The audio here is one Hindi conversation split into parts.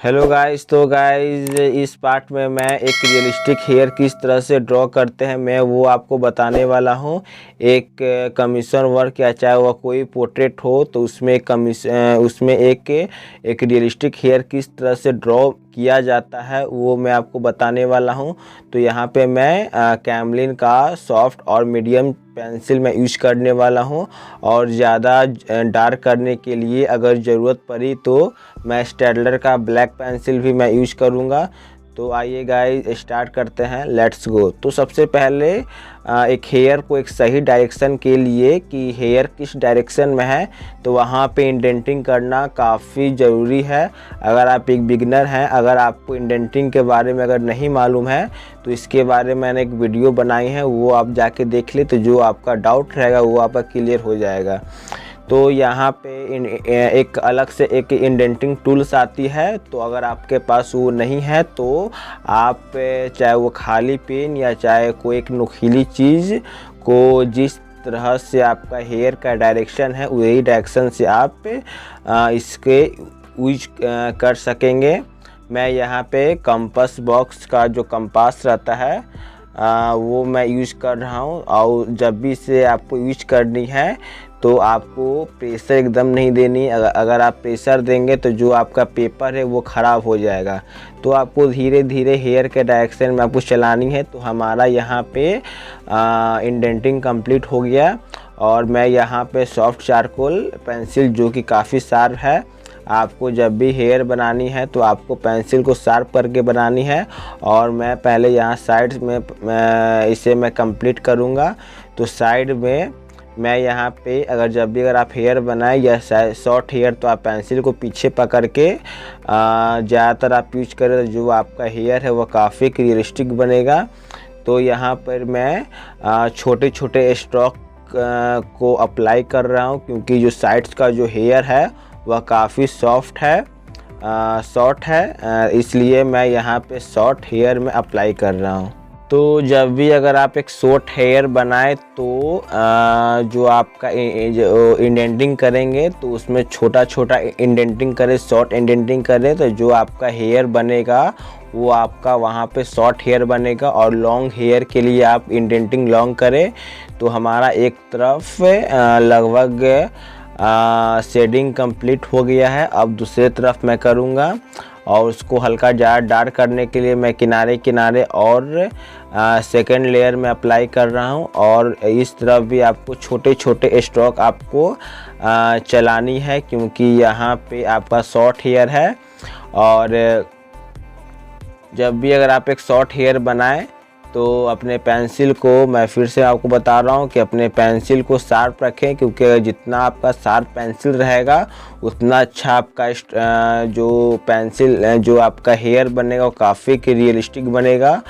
Hello guys. तो गाइस इस पार्ट में मैं एक रियलिस्टिक हेयर किस तरह से ड्रॉ करते हैं मैं वो आपको बताने वाला हूं। एक कमीशन वर्क या चाहे वह कोई पोर्ट्रेट हो तो उसमें एक रियलिस्टिक हेयर किस तरह से ड्रॉ किया जाता है वो मैं आपको बताने वाला हूं। तो यहाँ पे मैं कैमलिन का सॉफ्ट और मीडियम पेंसिल मैं यूज करने वाला हूं और ज़्यादा डार्क करने के लिए अगर ज़रूरत पड़ी तो मैं स्टेडलर का ब्लैक पेंसिल भी मैं यूज करूँगा। तो आइए गाइस स्टार्ट करते हैं, लेट्स गो। तो सबसे पहले एक हेयर को एक सही डायरेक्शन के लिए कि हेयर किस डायरेक्शन में है तो वहाँ पे इंडेंटिंग करना काफ़ी ज़रूरी है। अगर आप एक बिगिनर हैं, अगर आपको इंडेंटिंग के बारे में अगर नहीं मालूम है तो इसके बारे में मैंने एक वीडियो बनाई है, वो आप जाके देख ले तो जो आपका डाउट रहेगा वो आपका क्लियर हो जाएगा। तो यहाँ पे एक अलग से एक इंडेंटिंग टूल्स आती है, तो अगर आपके पास वो नहीं है तो आप चाहे वो खाली पेन या चाहे कोई एक नुकीली चीज़ को जिस तरह से आपका हेयर का डायरेक्शन है वही डायरेक्शन से आप इसके यूज कर सकेंगे। मैं यहाँ पे कंपास बॉक्स का जो कंपास रहता है वो मैं यूज़ कर रहा हूँ। और जब भी इसे आपको यूज करनी है तो आपको प्रेशर एकदम नहीं देनी। अगर आप प्रेशर देंगे तो जो आपका पेपर है वो ख़राब हो जाएगा। तो आपको धीरे धीरे हेयर के डायरेक्शन में आपको चलानी है। तो हमारा यहाँ पे इंडेंटिंग कंप्लीट हो गया और मैं यहाँ पे सॉफ्ट चारकोल पेंसिल जो कि काफ़ी शार्प है, आपको जब भी हेयर बनानी है तो आपको पेंसिल को शार्प करके बनानी है। और मैं पहले यहाँ साइड में इसे मैं कंप्लीट करूँगा। तो साइड में मैं यहाँ पे अगर आप हेयर बनाएं या शॉर्ट हेयर तो आप पेंसिल को पीछे पकड़ के ज़्यादातर आप यूज करें तो जो आपका हेयर है वो काफ़ी रियलिस्टिक बनेगा। तो यहाँ पर मैं छोटे छोटे स्ट्रोक को अप्लाई कर रहा हूँ क्योंकि जो साइड्स का जो हेयर है वह काफ़ी सॉफ्ट है, शॉर्ट है, इसलिए मैं यहाँ पे शॉर्ट हेयर में अप्लाई कर रहा हूँ। तो जब भी अगर आप एक शॉर्ट हेयर बनाए तो जो आपका जो इंडेंटिंग करेंगे तो उसमें छोटा छोटा इंडेंटिंग करें, शॉर्ट इंडेंटिंग करें तो जो आपका हेयर बनेगा वो आपका वहाँ पे शॉर्ट हेयर बनेगा। और लॉन्ग हेयर के लिए आप इंडेंटिंग लॉन्ग करें। तो हमारा एक तरफ लगभग शेडिंग कंप्लीट हो गया है। अब दूसरे तरफ मैं करूँगा और उसको हल्का ज़्यादा डार्क करने के लिए मैं किनारे किनारे और सेकंड लेयर में अप्लाई कर रहा हूँ। और इस तरफ भी आपको छोटे छोटे स्ट्रोक आपको चलानी है क्योंकि यहाँ पे आपका शॉर्ट हेयर है। और जब भी अगर आप एक शॉर्ट हेयर बनाएं तो अपने पेंसिल को, मैं फिर से आपको बता रहा हूँ कि अपने पेंसिल को शार्प रखें क्योंकि जितना आपका शार्प पेंसिल रहेगा उतना अच्छा आपका जो आपका हेयर बनेगा वो काफ़ी रियलिस्टिक बनेगा।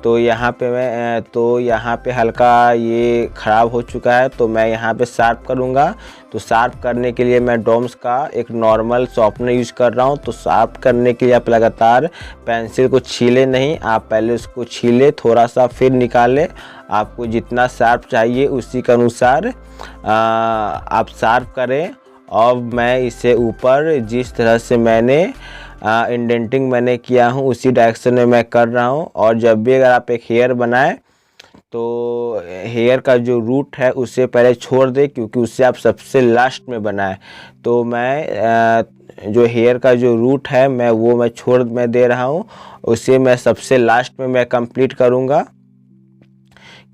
तो यहाँ पे हल्का ये ख़राब हो चुका है तो मैं यहाँ पे शार्प करूँगा। तो शार्प करने के लिए मैं डोम्स का एक नॉर्मल शॉर्पनर यूज़ कर रहा हूँ। तो शार्प करने के लिए आप लगातार पेंसिल को छीले नहीं, आप पहले उसको छीले थोड़ा सा फिर निकालें। आपको जितना शार्प चाहिए उसी के अनुसार आप शार्प करें। और मैं इसे ऊपर जिस तरह से मैंने इंडेंटिंग मैंने किया हूँ उसी डायरेक्शन में मैं कर रहा हूँ। और जब भी अगर आप एक हेयर बनाएं तो हेयर का जो रूट है उसे पहले छोड़ दें क्योंकि उससे आप सबसे लास्ट में बनाएं। तो मैं जो हेयर का जो रूट है मैं छोड़ दे रहा हूँ, उसे मैं सबसे लास्ट में मैं कंप्लीट करूँगा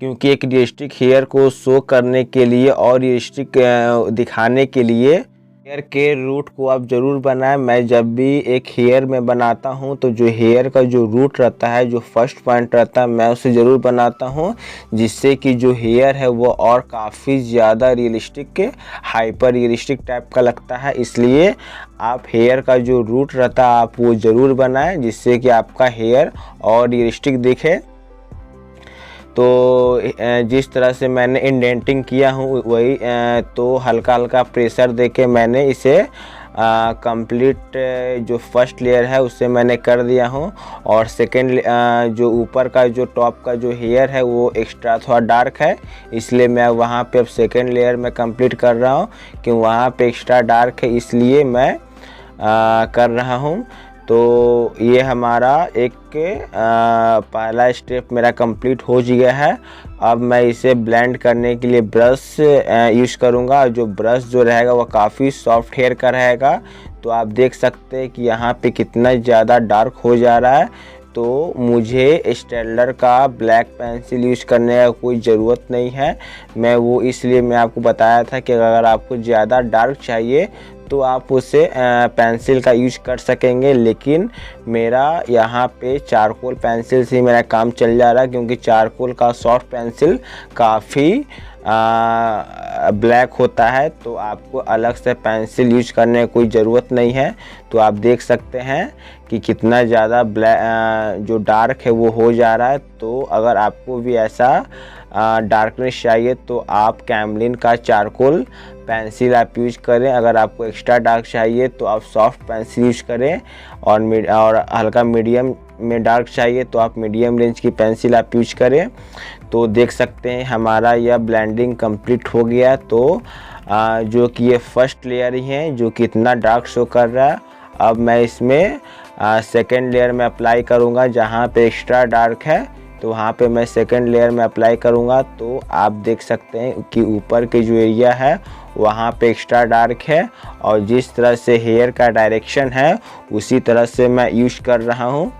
क्योंकि एक रियलिस्टिक हेयर को शो करने के लिए और रियलिस्टिक दिखाने के लिए हेयर के रूट को आप ज़रूर बनाएं। मैं जब भी एक हेयर में बनाता हूं तो जो हेयर का जो रूट रहता है, जो फर्स्ट पॉइंट रहता है, मैं उसे ज़रूर बनाता हूं जिससे कि जो हेयर है वो और काफ़ी ज़्यादा रियलिस्टिक, हाइपर रियलिस्टिक टाइप का लगता है। इसलिए आप हेयर का जो रूट रहता है आप वो ज़रूर बनाएं जिससे कि आपका हेयर और रियलिस्टिक दिखे। तो जिस तरह से मैंने इंडेंटिंग किया हूँ वही तो हल्का हल्का प्रेशर देके मैंने इसे कंप्लीट जो फर्स्ट लेयर है उससे मैंने कर दिया हूँ। और सेकेंड जो ऊपर का जो टॉप का जो हेयर है वो एक्स्ट्रा थोड़ा डार्क है, इसलिए मैं वहाँ पे अब सेकेंड लेयर में कंप्लीट कर रहा हूँ कि वहाँ पे एक्स्ट्रा डार्क है, इसलिए मैं कर रहा हूँ। तो ये हमारा एक पहला स्टेप मेरा कंप्लीट हो गया है। अब मैं इसे ब्लेंड करने के लिए ब्रश यूज़ करूँगा। जो ब्रश जो रहेगा वो काफ़ी सॉफ्ट हेयर का रहेगा। तो आप देख सकते हैं कि यहाँ पे कितना ज़्यादा डार्क हो जा रहा है। तो मुझे स्टेडलर का ब्लैक पेंसिल यूज़ करने का कोई ज़रूरत नहीं है। मैं वो इसलिए मैं आपको बताया था कि अगर आपको ज़्यादा डार्क चाहिए तो आप उसे पेंसिल का यूज कर सकेंगे, लेकिन मेरा यहाँ पे चारकोल पेंसिल से मेरा काम चल जा रहा है, क्योंकि चारकोल का सॉफ्ट पेंसिल काफ़ी ब्लैक होता है। तो आपको अलग से पेंसिल यूज करने की कोई ज़रूरत नहीं है। तो आप देख सकते हैं कि कितना ज़्यादा ब्लैक जो डार्क है वो हो जा रहा है। तो अगर आपको भी ऐसा डार्कनेस चाहिए तो आप कैमलिन का चारकोल पेंसिल आप यूज करें। अगर आपको एक्स्ट्रा डार्क चाहिए तो आप सॉफ्ट पेंसिल यूज करें, और हल्का मीडियम में डार्क चाहिए तो आप मीडियम रेंज की पेंसिल आप यूज करें। तो देख सकते हैं हमारा यह ब्लेंडिंग कंप्लीट हो गया। तो जो कि ये फर्स्ट लेयर ही है जो कि इतना डार्क शो कर रहा है। अब मैं इसमें सेकेंड लेयर में अप्लाई करूँगा। जहाँ पे एक्स्ट्रा डार्क है तो वहाँ पे मैं सेकेंड लेयर में अप्लाई करूँगा। तो आप देख सकते हैं कि ऊपर के जो एरिया है वहाँ पे एक्स्ट्रा डार्क है, और जिस तरह से हेयर का डायरेक्शन है उसी तरह से मैं यूज़ कर रहा हूँ।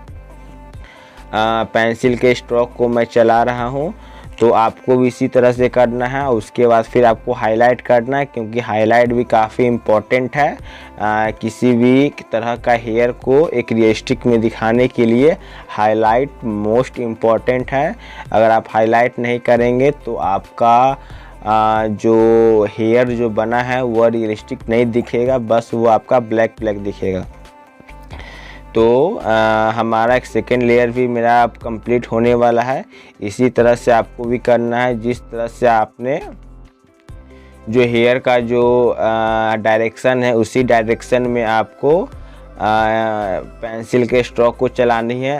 पेंसिल के स्ट्रोक को मैं चला रहा हूँ। तो आपको भी इसी तरह से करना है। उसके बाद फिर आपको हाईलाइट करना है, क्योंकि हाईलाइट भी काफ़ी इम्पोर्टेंट है। किसी भी तरह का हेयर को एक रियलिस्टिक में दिखाने के लिए हाईलाइट मोस्ट इम्पॉर्टेंट है। अगर आप हाईलाइट नहीं करेंगे तो आपका जो हेयर जो बना है वह रियलिस्टिक नहीं दिखेगा, बस वो आपका ब्लैक ब्लैक दिखेगा। तो हमारा एक सेकेंड लेयर भी मेरा अब कंप्लीट होने वाला है। इसी तरह से आपको भी करना है। जिस तरह से आपने जो हेयर का जो डायरेक्शन है उसी डायरेक्शन में आपको पेंसिल के स्ट्रोक को चलानी है।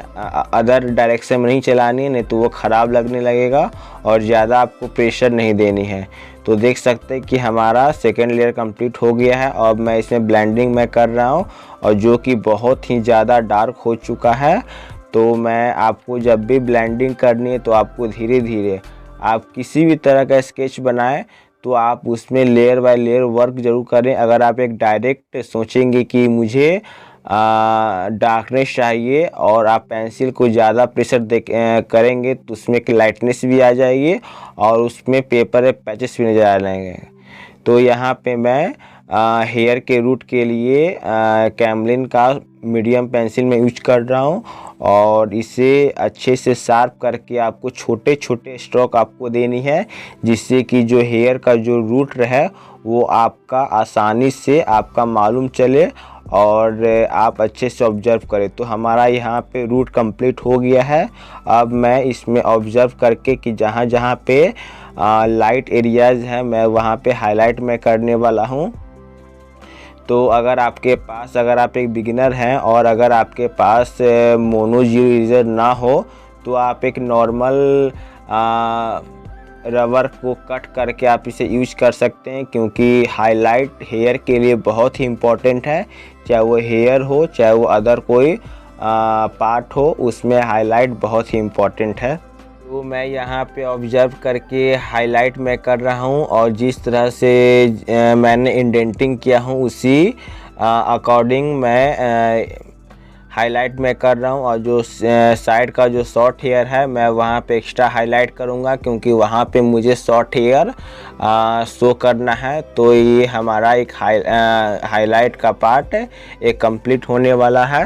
अदर डायरेक्शन में नहीं चलानी है, नहीं तो वो ख़राब लगने लगेगा, और ज़्यादा आपको प्रेशर नहीं देनी है। तो देख सकते हैं कि हमारा सेकेंड लेयर कंप्लीट हो गया है। अब मैं इसमें ब्लेंडिंग में कर रहा हूँ, और जो कि बहुत ही ज़्यादा डार्क हो चुका है। तो मैं आपको जब भी ब्लेंडिंग करनी है तो आपको धीरे धीरे, आप किसी भी तरह का स्केच बनाएं तो आप उसमें लेयर बाय लेयर वर्क ज़रूर करें। अगर आप एक डायरेक्ट सोचेंगे कि मुझे डार्कनेस चाहिए और आप पेंसिल को ज़्यादा प्रेशर करेंगे तो उसमें एक लाइटनेस भी आ जाएगी, और उसमें पेपर पैचेस भी नज़र आ जाएंगे। तो यहाँ पे मैं हेयर के रूट के लिए कैमलिन का मीडियम पेंसिल में यूज कर रहा हूँ, और इसे अच्छे से शार्प करके आपको छोटे छोटे स्ट्रोक आपको देनी है, जिससे कि जो हेयर का जो रूट है वो आपका आसानी से आपका मालूम चले और आप अच्छे से ऑब्जर्व करें। तो हमारा यहाँ पे रूट कंप्लीट हो गया है। अब मैं इसमें ऑब्जर्व करके कि जहाँ जहाँ पे लाइट एरियाज़ हैं मैं वहाँ पे हाईलाइट में करने वाला हूँ। तो अगर आपके पास, अगर आप एक बिगिनर हैं और अगर आपके पास मोनो जीरो इरेजर ना हो तो आप एक नॉर्मल रबर को कट करके आप इसे यूज कर सकते हैं, क्योंकि हाईलाइट हेयर के लिए बहुत ही इम्पोर्टेंट है। चाहे वो हेयर हो चाहे वो अदर कोई पार्ट हो, उसमें हाईलाइट बहुत ही इम्पोर्टेंट है। तो मैं यहाँ पे ऑब्जर्व करके हाईलाइट में कर रहा हूँ, और जिस तरह से मैंने इंडेंटिंग किया हूँ उसी अकॉर्डिंग मैं हाईलाइट में कर रहा हूँ। और जो साइड का जो शॉर्ट हेयर है मैं वहाँ पे एक्स्ट्रा हाईलाइट करूँगा, क्योंकि वहाँ पे मुझे शॉर्ट हेयर शो करना है। तो ये हमारा एक हाईलाइट का पार्ट एक कंप्लीट होने वाला है।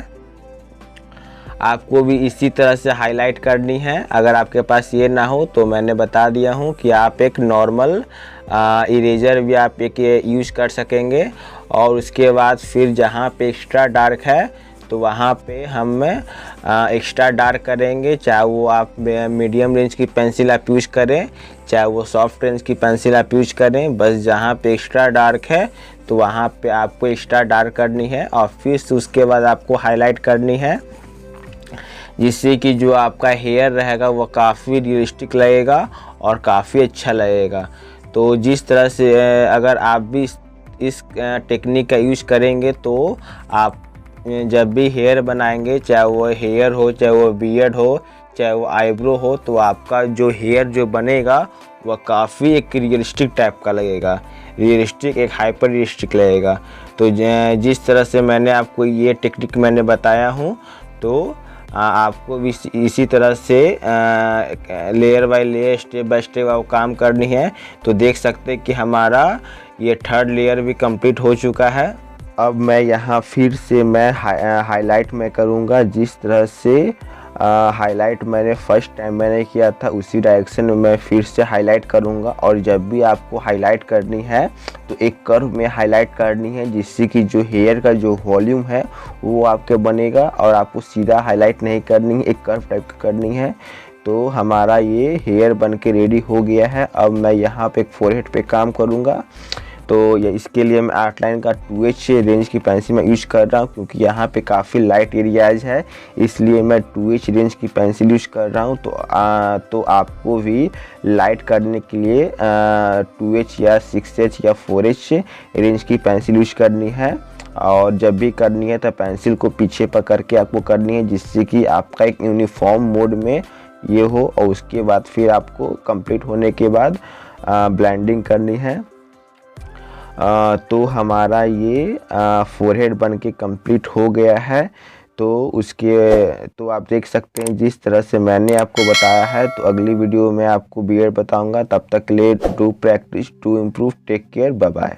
आपको भी इसी तरह से हाईलाइट करनी है। अगर आपके पास ये ना हो तो मैंने बता दिया हूँ कि आप एक नॉर्मल इरेजर भी आप एक यूज़ कर सकेंगे। और उसके बाद फिर जहाँ पे एक्स्ट्रा डार्क है तो वहाँ पे हम एक्स्ट्रा डार्क करेंगे, चाहे वो आप मीडियम रेंज की पेंसिल आप यूज़ करें चाहे वो सॉफ्ट रेंज की पेंसिल आप यूज़ करें। बस जहाँ पे एक्स्ट्रा डार्क है तो वहाँ पे आपको एक्स्ट्रा डार्क करनी है, और फिर उसके बाद आपको हाईलाइट करनी है, जिससे कि जो आपका हेयर रहेगा वो काफ़ी रियलिस्टिक लगेगा और काफ़ी अच्छा लगेगा। तो जिस तरह से अगर आप भी इस टेक्निक का यूज़ करेंगे तो आप जब भी हेयर बनाएंगे, चाहे वो हेयर हो, चाहे वो बियर्ड हो, चाहे वो आईब्रो हो, तो आपका जो हेयर जो बनेगा वह काफ़ी एक रियलिस्टिक टाइप का लगेगा, रियलिस्टिक, एक हाइपर रियलिस्टिक लगेगा। तो जिस तरह से मैंने आपको ये टेक्निक मैंने बताया हूँ, तो आपको भी इसी तरह से layer by layer, step by step आप काम करनी है। तो देख सकते हैं कि हमारा ये थर्ड लेयर भी कंप्लीट हो चुका है। अब मैं यहाँ फिर से मैं हाईलाइट में करूँगा, जिस तरह से हाईलाइट मैंने फर्स्ट टाइम मैंने किया था उसी डायरेक्शन में मैं फिर से हाईलाइट करूँगा। और जब भी आपको हाईलाइट करनी है तो एक कर्व में हाईलाइट करनी है, जिससे कि जो हेयर का जो वॉल्यूम है वो आपके बनेगा, और आपको सीधा हाईलाइट नहीं करनी है, एक कर्व टाइप की करनी है। तो हमारा ये हेयर बन के रेडी हो गया है। अब मैं यहाँ पे एक फोरहेड पे काम करूँगा। तो ये इसके लिए मैं आउटलाइन का 2H रेंज की पेंसिल मैं यूज़ कर रहा हूँ, क्योंकि यहाँ पे काफ़ी लाइट एरियाज है, इसलिए मैं 2H रेंज की पेंसिल यूज़ कर रहा हूँ। तो आपको भी लाइट करने के लिए 2H या 6H या 4H रेंज की पेंसिल यूज़ करनी है। और जब भी करनी है तो पेंसिल को पीछे पकड़ के आपको करनी है, जिससे कि आपका एक यूनिफॉर्म मोड में ये हो। और उसके बाद फिर आपको कंप्लीट होने के बाद ब्लेंडिंग करनी है। तो हमारा ये फोरहेड बन के कंप्लीट हो गया है। तो आप देख सकते हैं जिस तरह से मैंने आपको बताया है। तो अगली वीडियो में आपको बियर्ड बताऊंगा। तब तक के लिए do practice to improve. Take care, bye bye.